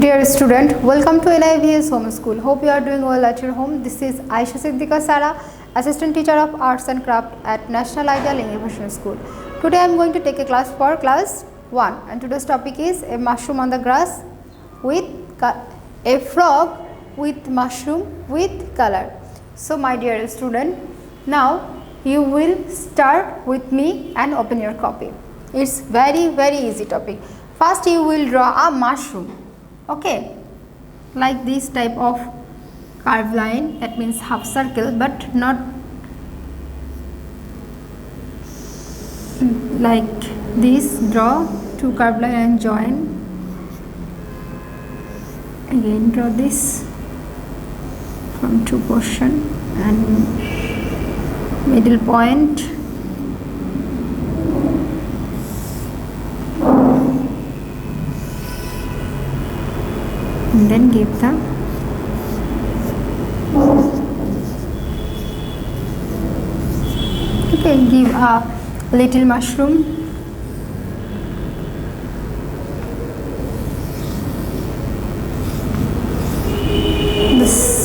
Dear student, welcome to NIVS Home School. Hope you are doing well at your home. This is Ayesha Siddiqua Sara, Assistant Teacher of Arts and Craft at National Ideal English School. Today I am going to take a class for class 1 and today's topic is a mushroom on the grass with a frog with mushroom with color. So my dear student, now you will start with me and open your copy. It's very easy topic. First you will draw a mushroom. Okay, like this type of curved line, that means half circle, but not like this. Draw two curved line and join. Again draw this from two portion and middle point. And then give the give a little mushroom. This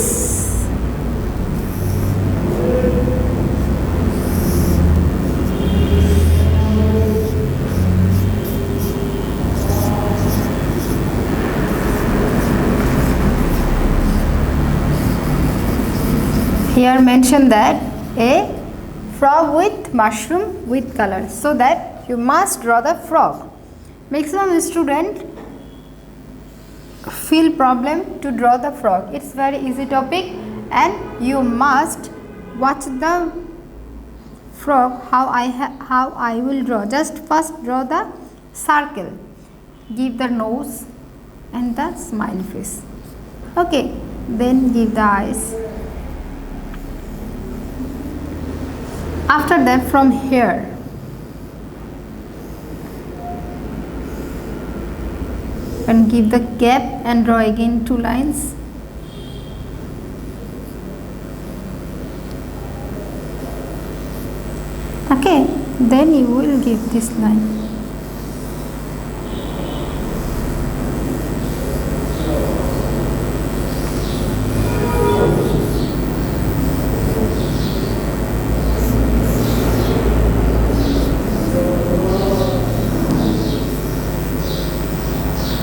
here mention that a frog with mushroom with color, so that you must draw the frog. Maximum student feel problem to draw the frog. It's very easy topic and you must watch the frog how I will draw. Just first draw the circle, give the nose and the smile face. Okay, then give the eyes. After that, from here and give the gap and draw again two lines. Okay, then you will give this line.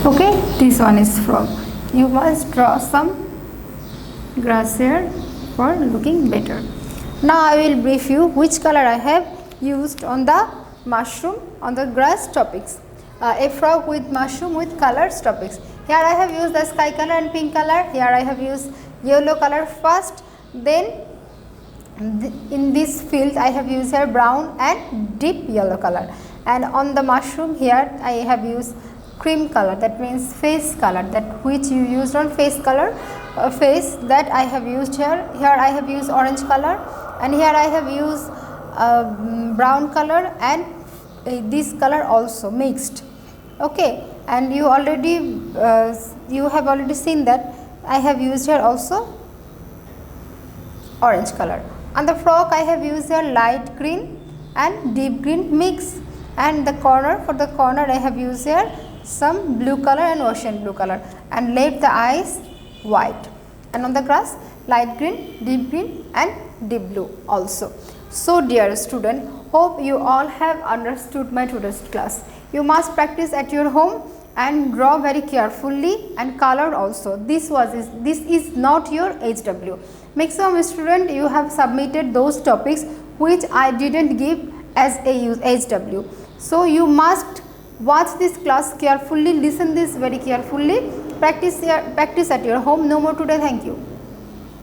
Okay, this one is frog. You must draw some grass here for looking better. Now I will brief you which color I have used on the mushroom on the grass topics. A frog with mushroom with colors topics. Here I have used the sky color and pink color. Here I have used yellow color first. Then in this field I have used here brown and deep yellow color. And on the mushroom here I have used cream color, that means face color, that which you used on face color face, that I have used here. Here I have used orange color and here I have used brown color and this color also mixed. Okay, and you already you have already seen that I have used here also orange color. On the frog I have used here light green and deep green mix, and the corner, for the corner I have used here some blue color and ocean blue color, and left the eyes white, and on the grass light green and deep blue also. So dear student, hope you all have understood my today's class. You must practice at your home and draw very carefully and color also. This is not your HW. Maximum student, you have submitted those topics which I didn't give as a HW. So you must watch this class carefully, listen this very carefully, practice at your home. No more today. Thank you.